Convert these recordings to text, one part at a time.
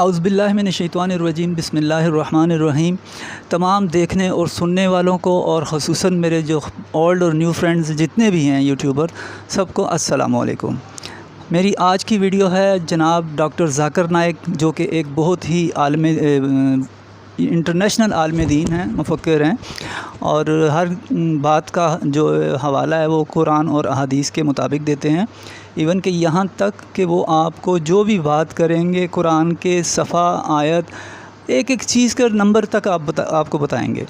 اعوذ باللہ من الشیطان الرجیم بسم اللہ الرحمن الرحیم۔ تمام دیکھنے اور سننے والوں کو اور خصوصاً میرے جو اولڈ اور نیو فرینڈز جتنے بھی ہیں یوٹیوبر، سب کو السلام علیکم۔ میری آج کی ویڈیو ہے جناب ڈاکٹر ذاکر نائک، جو کہ ایک بہت ہی انٹرنیشنل عالم دین ہیں، مفکر ہیں، اور ہر بات کا جو حوالہ ہے وہ قرآن اور احادیث کے مطابق دیتے ہیں۔ ایون کہ یہاں تک کہ وہ آپ کو جو بھی بات کریں گے قرآن کے صفحہ، آیت، ایک ایک چیز کا نمبر تک آپ کو بتائیں گے۔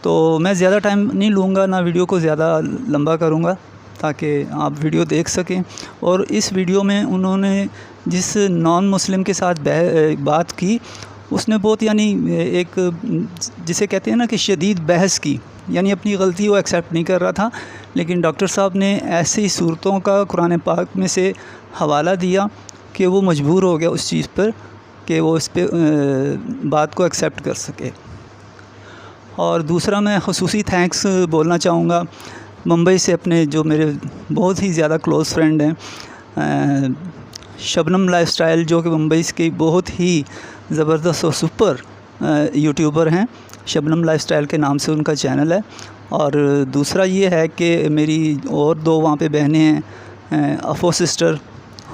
تو میں زیادہ ٹائم نہیں لوں گا، نہ ویڈیو کو زیادہ لمبا کروں گا تاکہ آپ ویڈیو دیکھ سکیں۔ اور اس ویڈیو میں انہوں نے جس نان مسلم کے ساتھ بات کی، اس نے بہت ایک جسے کہتے ہیں نا کہ شدید بحث کی، یعنی اپنی غلطی وہ ایکسیپٹ نہیں کر رہا تھا، لیکن ڈاکٹر صاحب نے ایسی صورتوں کا قرآن پاک میں سے حوالہ دیا کہ وہ مجبور ہو گیا اس چیز پر کہ وہ اس پہ بات کو ایکسیپٹ کر سکے۔ اور دوسرا میں خصوصی تھینکس بولنا چاہوں گا ممبئی سے اپنے جو میرے بہت ہی زیادہ کلوز فرینڈ ہیں، شبنم لائف سٹائل، جو کہ ممبئی کی بہت ہی زبردست اور سپر یوٹیوبر ہیں۔ شبنم لائف سٹائل کے نام سے ان کا چینل ہے۔ اور دوسرا یہ ہے کہ میری اور دو وہاں پہ بہنیں ہیں، افو سسٹر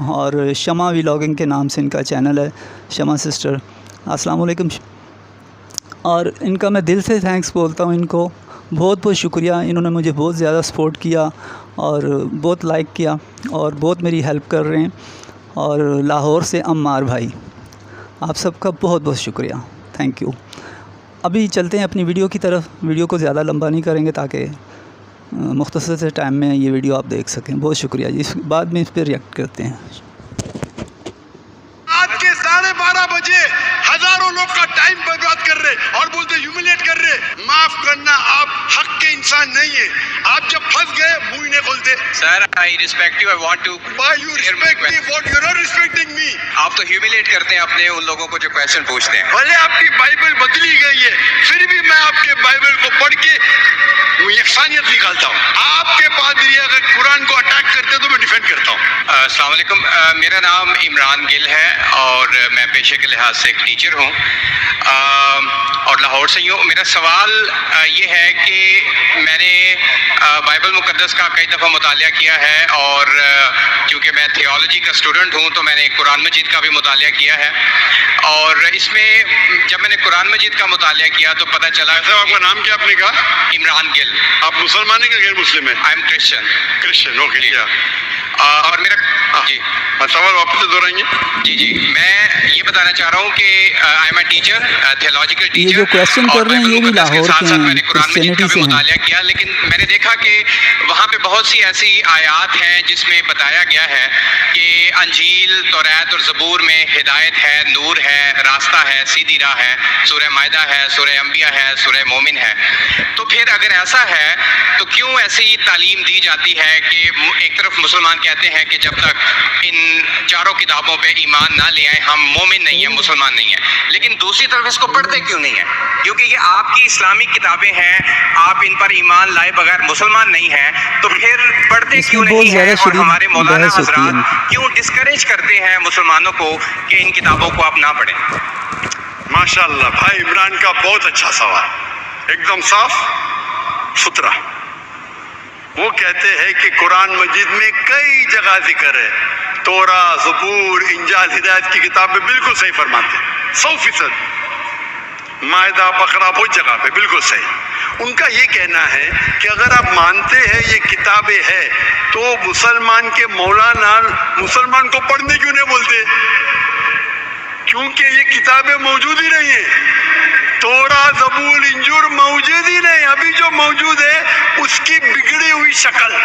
اور شمع ولاگنگ کے نام سے ان کا چینل ہے، شمع سسٹر۔ السلام علیکم۔ اور ان کا میں دل سے تھینکس بولتا ہوں، ان کو بہت بہت شکریہ۔ انہوں نے مجھے بہت زیادہ سپورٹ کیا اور بہت لائک کیا اور بہت میری ہیلپ کر رہے ہیں۔ اور لاہور سے عمار بھائی، آپ سب کا بہت بہت شکریہ، تھینک یو۔ ابھی چلتے ہیں اپنی ویڈیو کی طرف۔ ویڈیو کو زیادہ لمبا نہیں کریں گے تاکہ مختصر سے ٹائم میں یہ ویڈیو آپ دیکھ سکیں۔ بہت شکریہ جی، بعد میں اس پہ ریئیکٹ کرتے ہیں۔ رات کے 12:30 بجے ہزاروں لوگ کا ٹائم برباد کر رہے اور بولتے ہیوملیٹ کر رہے۔ معاف کرنا، آپ حق کے انسان نہیں ہیں۔ آپ جب پھنس گئے منہ ہی نہیں کھولتے۔ سر I respect you, I want to Why you respect me? What you're not respecting me? آپ تو ہیوملیٹ کرتے ہیں اپنے ان لوگوں کو جو کویسچن پوچھتے ہیں۔ بھلے آپ کی بائبل بدلی گئی ہے، پھر بھی میں آپ کے بائبل کو پڑھ کے یکسانیت نکالتا ہوں۔ آپ کے پادری اگر قرآن کو اٹیک کرتے ہیں تو میں ڈیفینڈ کرتا ہوں۔ السلام علیکم، میرا نام عمران گل ہے اور میں پیشے کے لحاظ سے ایک ٹیچر ہوں اور لاہور سے ہی ہوں۔ میرا سوال یہ ہے کہ میں نے بائبل مقدس کا کئی دفعہ مطالعہ کیا ہے اور کیونکہ میں تھیولوجی کا اسٹوڈنٹ ہوں تو میں نے قرآن مجید کا بھی مطالعہ کیا ہے، اور اس میں جب میں نے قرآن مجید کا مطالعہ کیا تو پتہ چلا۔ آپ کا نام کیا آپ نے کہا؟ عمران گل۔ آپ مسلمان ہیں کہ غیر مسلم ہیں؟ I am Christian. Christian, okay. کیا اور میرا جی سوال واپس سے دہرائیں گے؟ جی میں یہ بتانا چاہ رہا ہوں کہ I am a teacher, theological teacher. یہ جو کویسچن کر رہے ہیں یہ بھی لاہور کے ہیں، میں نے قرآن مجید کا کرسچینٹی بھی سے ہیں۔ مطالعہ کیا، لیکن میں نے دیکھا کہ وہاں پہ بہت سی ایسی آیات ہیں جس میں بتایا گیا ہے کہ انجیل، توریت اور زبور میں ہدایت ہے، نور ہے، راستہ ہے، سیدھی راہ ہے، سورہ مائدہ ہے، سورہ انبیاء ہے، سورہ مومن ہے۔ تو پھر اگر ایسا ہے تو کیوں ایسی تعلیم دی جاتی ہے کہ ایک طرف مسلمان کہتے ہیں کہ جب تک ان چاروں کتابوں پہ ایمان نہ لے آئیں ہم مومن نہیں ہیں، مسلمان نہیں ہیں، لیکن دوسری طرف اس کو پڑھتے کیوں نہیں ہیں؟ کیونکہ یہ آپ کی اسلامی کتابیں ہیں، آپ ان پر ایمان لائے بغیر مسلمان نہیں ہیں، تو پھر پڑھتے کیوں نہیں ہیں؟ اور ہمارے مولانا حضرات کیوں ڈسکریج کرتے ہیں مسلمانوں کو کہ ان کتابوں کو آپ نہ پڑھیں؟ ماشاءاللہ بھائی عمران کا بہت اچھا سوال، ایک دم صاف ستھرا۔ وہ کہتے ہیں کہ قرآن مجید میں کئی جگہ ذکر ہے، تورا، زبور، انجیل، ہدایت کی کتابیں بالکل صحیح فرماتے ہیں، 100%۔ مائدہ، بقرہ، بہت جگہ پہ بالکل صحیح۔ ان کا یہ کہنا ہے کہ اگر آپ مانتے ہیں یہ کتابیں ہیں تو مسلمان کے مولانا مسلمان کو پڑھنے کیوں نہیں بولتے؟ کیونکہ یہ کتابیں موجود ہی نہیں ہیں، تورا، زبور، انجیل موجود ہی نہیں۔ ابھی جو موجود ہے اس کی بگڑی ہوئی شکل۔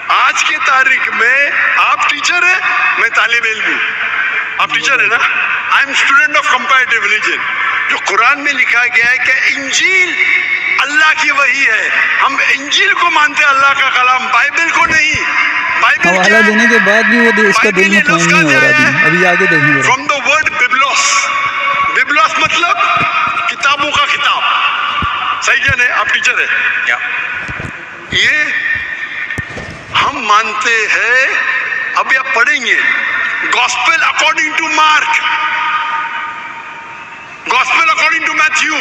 آج کی تاریخ میں آپ ٹیچر ہیں، میں طالب علم ہوں۔ آپ ٹیچر ہیں نا؟ I am student of comparative religion. جو قرآن میں لکھا گیا ہے کہ انجیل اللہ کی وحی ہے، ہم انجیل کو مانتے ہیں، اللہ کا کلام، بائبل کو نہیں۔ بائبل حوالہ دینے کے بعد بھی وہ اس کا دل مطمئن نہیں ہو رہا۔ ابھی آگے دیکھیں گے۔ فرام دا ورڈ ببلوس، ببلوس مطلب کتابوں کا کتاب، صحیح کیا نہیں؟ آپ ٹیچر ہے۔ یہ ہم مانتے ہیں، ابھی آپ پڑھیں گے Gospel according to Mark, Gospel according to Matthew,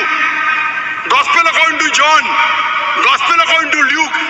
Gospel according to John, Gospel according to Luke.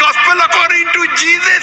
Gospel according to Jesus,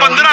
15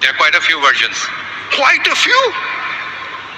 There are quite a few versions. Quite a few.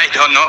I don't know.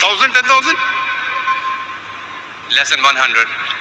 1000, 10,000? Less than 100.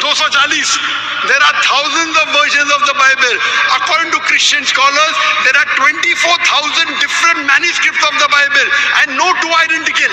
240. There are thousands of versions of the Bible. According to Christian scholars, there are 24,000 different manuscripts of the Bible and no two identical.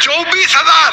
24,000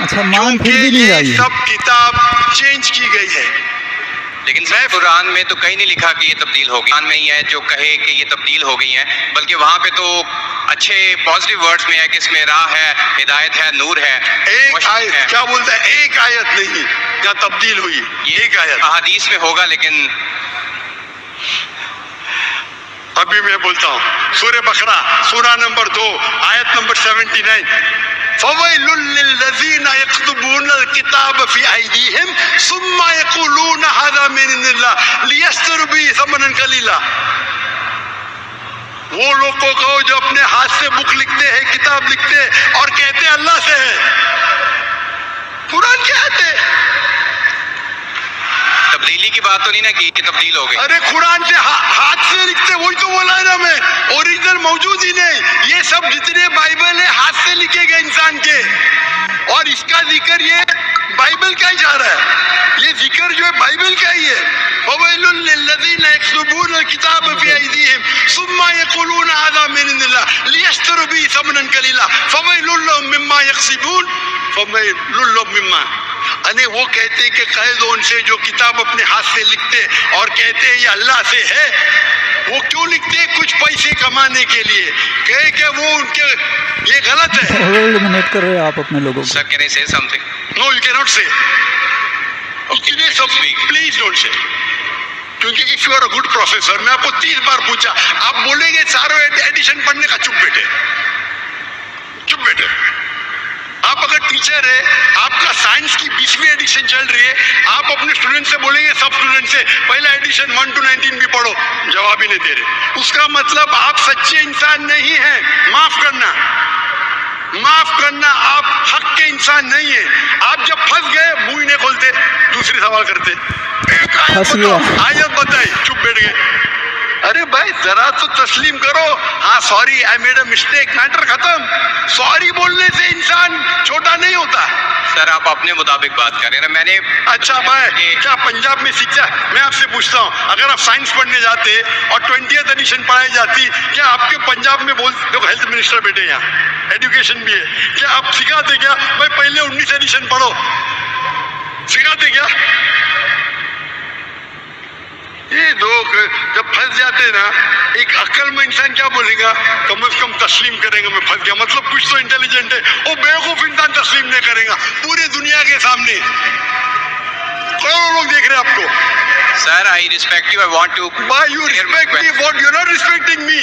اچھا مان پھر کیونکہ بھی نہیں یہ آئی ہے. سب کتاب change کی گئی ہے. لیکن سر قرآن میں تو کہیں نہیں لکھا کہ یہ تبدیل ہوگی. قرآن میں ہی ہے جو کہے کہ یہ تبدیل ہو گئی ہیں، بلکہ وہاں پہ تو اچھے پازیٹیو ورڈز میں ہے کہ اس میں راہ ہے، ہدایت ہے، نور ہے. ایک آیت کیا بولتا ہے؟ ایک آیت نہیں جہاں تبدیل ہوئی. ایک آیت احادیث میں ہوگا، لیکن ابھی میں بولتا ہوں. سورہ بقرہ سورہ نمبر 2 آیت نمبر 79. فویل للذین یکتبون الکتاب فی ایدیہم ثم یقولون ھذا من عند اللہ لیشتروا بہ ثمنا قلیلا. وہ لوگ کو کہو جو اپنے ہاتھ سے بک لکھتے ہیں، کتاب لکھتے ہیں اور کہتے ہیں اللہ سے ہے. قرآن کیا ہے؟ تبدیلی کی بات تو نہیں نا کی کہ تبدیل ہو گئی. ارے قرآن سے ہاتھ سے لکھتے، وہی تو بولا ہے نا میں. اوریجنل موجود ہی نہیں. یہ سب جتنے بائبل ہیں ہاتھ سے لکھے گئے انسان کے، اور اس کا ذکر یہ بائبل کا ہی جا رہا ہے. یہ ذکر جو ہے بائبل کا ہی ہے. فویل للذین یکتبون الکتاب فی ایدیہم ثم یقولون ھذا من عند اللہ لیشتروا بہ ثمنا قلیلا فویل لہم مما یکسبون فویل لہم مما. یعنی وہ کہتے کہ قید ان سے جو کتاب اپنے ہاتھ سے لکھتے اور کہتے یہ اللہ سے ہے. وہ کیوں لکھتے؟ کچھ پیسے کمانے کے لیے. کہ وہ ان کے یہ غلط ہے. ایلیمنیٹ کر رہے ہیں آپ اپنے لوگوں کو. سر کین آئی سے سم تھنگ؟ No you can't say. Please don't say. کیونکہ if you are a good professor, میں آپ کو 30 بار پوچھا، آپ بولیں گے سارے ایڈیشن پڑھنے کا. چپ بیٹھے، چپ بیٹھے. آپ اگر ٹیچر ہے، آپ کا سائنس کی 20ویں ایڈیشن چل رہی ہے، آپ اپنے اسٹوڈنٹ سے بولیں گے، سب اسٹوڈنٹ سے پہلا ایڈیشن 1 to 19 بھی پڑھو، جواب ہی نہیں دے رہے. اس کا مطلب آپ سچے انسان نہیں ہیں. معاف کرنا، معاف کرنا، آپ حق کے انسان نہیں ہیں. آپ جب پھنس گئے منہ ہی نہیں کھولتے، دوسری سوال کرتے. ایک آیت بتائی، چپ بیٹھ گئے. ارے بھائی ذرا تو تسلیم کرو. ہاں sorry, I made a mistake, matter ختم. سوری بولنے سے انسان چھوٹا نہیں ہوتا. سر آپ اپنے مطابق بات کر رہے ہیں نا. میں نے اچھا بھائی کیا پنجاب میں سیکھا؟ میں آپ سے پوچھتا ہوں، اگر آپ سائنس پڑھنے جاتے اور 20th ایڈیشن پڑھائی جاتی، کیا آپ کے پنجاب میں دیکھو ہیلتھ منسٹر بیٹے یہاں، ایڈوکیشن بھی ہے، کیا آپ سکھاتے کیا بھائی پہلے 19 ایڈیشن پڑھو؟ سکھاتے کیا؟ یہ لوگ جب پھنس جاتے نا، ایک عقل میں انسان کیا بولے گا؟ کم از کم تسلیم کرے گا میں پھنس گیا. مطلب کچھ تو انٹیلیجنٹ ہے. وہ بیوقوف انسان تسلیم نہیں کرے گا پوری دنیا کے سامنے. کروڑوں لوگ دیکھ رہے ہیں آپ کو. Sir I respect you. I want to. Why you respect me? What you're not respecting me?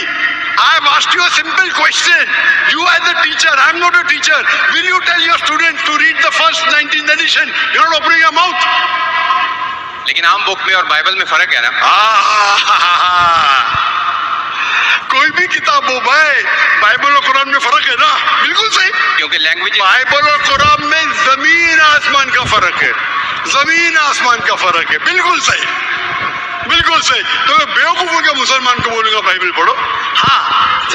I have asked you a simple question. You as a teacher, I'm not a teacher. Will you tell your students to read the first 19th edition? You're not opening your mouth. لیکن عام بک میں اور Bible میں فرق ہے نا. کوئی بھی کتاب ہو بھائی، بائبل اور قرآن میں فرق ہے نا. بالکل صحیح. کیونکہ لینگویج بائبل اور قرآن میں زمین آسمان کا فرق ہے. زمین آسمان کا فرق ہے. بالکل صحیح، بالکل صحیح. تو میں بیوقوفوں کے مسلمان کو بولوں گا بائبل پڑھو. ہاں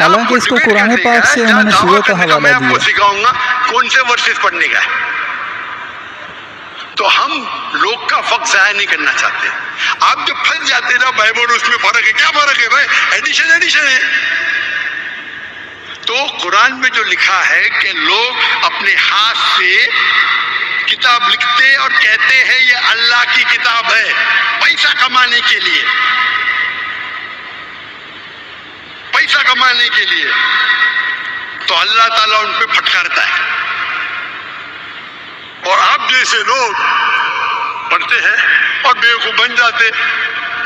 حالانکہ اس کو قرآن پاک سے انہوں نے سورہ کا حوالہ میں آپ کو دیا. سکھاؤں گا کون سے ورسز پڑھنے کا ہے. تو ہم لوگ کا وقت ضائع نہیں کرنا چاہتے. آپ جب پھنس جاتے نا بائبل اس میں فرق ہے. کیا فرق ہے بھائی؟ ایڈیشن ایڈیشن ہے. تو قرآن میں جو لکھا ہے کہ لوگ اپنے ہاتھ سے کتاب لکھتے اور کہتے ہیں یہ اللہ کی کتاب ہے پیسہ کمانے کے لیے، پیسہ کمانے کے لیے، تو اللہ تعالیٰ ان پہ پھٹکارتا ہے. اور آپ جیسے لوگ پڑھتے ہیں اور بیوقوف بن جاتے.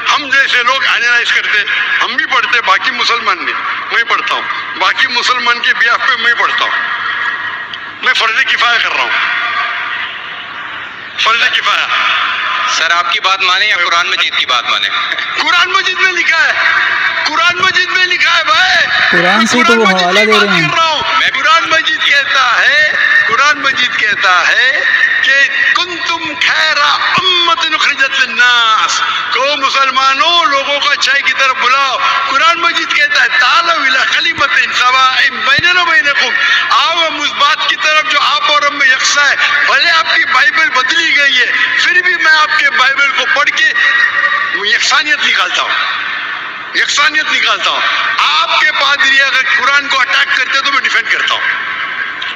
ہم جیسے لوگ اینالائز کرتے، ہم بھی پڑھتے، باقی مسلمان نہیں. میں پڑھتا ہوں، باقی مسلمان کے بیاف پہ میں پڑھتا ہوں. میں فرض کفایہ کر رہا ہوں، فرض کفایہ. سر آپ کی بات مانیں یا قرآن مجید کی بات مانیں؟ قرآن مجید میں لکھا ہے، قرآن مجید میں لکھا ہے بھائی. قرآن سے تو وہ حوالہ دے رہے ہیں. میں قرآن مجید کہتا ہے، قرآن مجید کہتا ہے کہ کنتم خیر امت اخرجت للناس، کو مسلمانوں لوگوں کو اچھائی کی طرف بلاؤ. قرآن مجید کہتا ہے تعالوا الی کلمۃ سواء بیننا وبینکم، آؤ ہم اس بات کی طرف جو آپ اور ہم میں یکساں ہے. بھلے آپ کی بائبل بدلی گئی ہے، پھر بھی میں آپ کے بائبل کو پڑھ کے یکسانیت نکالتا ہوں، یکسانیت نکالتا ہوں. آپ کے پادری اگر قرآن کو اٹیک کرتے تو میں ڈیفینڈ کرتا ہوں.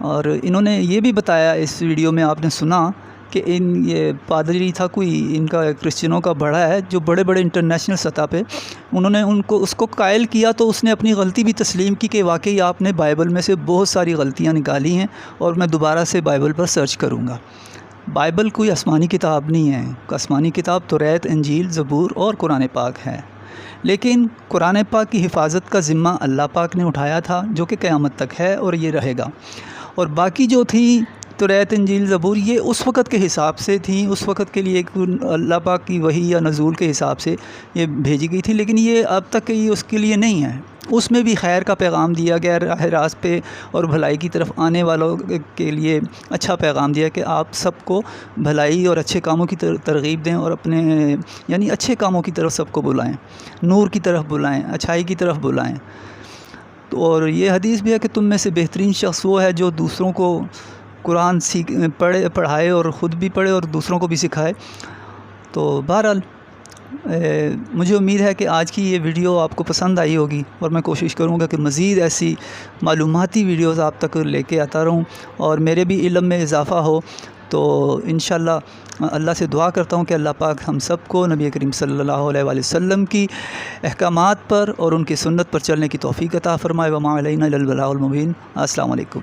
اور انہوں نے یہ بھی بتایا اس ویڈیو میں، آپ نے سنا کہ یہ پادری تھا کوئی ان کا کرسچنوں کا بڑا ہے جو بڑے بڑے انٹرنیشنل سطح پہ، انہوں نے اس کو قائل کیا تو اس نے اپنی غلطی بھی تسلیم کی کہ واقعی آپ نے بائبل میں سے بہت ساری غلطیاں نکالی ہیں اور میں دوبارہ سے بائبل پر سرچ کروں گا۔ بائبل کوئی آسمانی کتاب نہیں ہے، آسمانی کتاب توریت، انجیل، زبور اور قرآن پاک ہے، لیکن قرآن پاک کی حفاظت کا ذمہ اللہ پاک نے اٹھایا تھا جو کہ قیامت تک ہے اور یہ رہے گا، اور باقی جو تھی توریت، انجیل، زبور یہ اس وقت کے حساب سے تھیں، اس وقت کے لیے اللہ پاک کی وحی یا نزول کے حساب سے یہ بھیجی گئی تھی، لیکن یہ اب تک یہ اس کے لیے نہیں ہے۔ اس میں بھی خیر کا پیغام دیا گیا، راہ راست پہ اور بھلائی کی طرف آنے والوں کے لیے اچھا پیغام دیا کہ آپ سب کو بھلائی اور اچھے کاموں کی ترغیب دیں اور اپنے یعنی اچھے کاموں کی طرف سب کو بلائیں، نور کی طرف بلائیں، اچھائی کی طرف بلائیں۔ اور یہ حدیث بھی ہے کہ تم میں سے بہترین شخص وہ ہے جو دوسروں کو قرآن پڑھائے اور خود بھی پڑھے اور دوسروں کو بھی سکھائے۔ تو بہرحال مجھے امید ہے کہ آج کی یہ ویڈیو آپ کو پسند آئی ہوگی، اور میں کوشش کروں گا کہ مزید ایسی معلوماتی ویڈیوز آپ تک لے کے آتا رہوں اور میرے بھی علم میں اضافہ ہو۔ تو انشاءاللہ اللہ سے دعا کرتا ہوں کہ اللہ پاک ہم سب کو نبی کریم صلی اللہ علیہ وآلہ وسلم کی احکامات پر اور ان کی سنت پر چلنے کی توفیق عطا فرمائے۔ وما علینا الا البلاغ المبین۔ السلام علیکم۔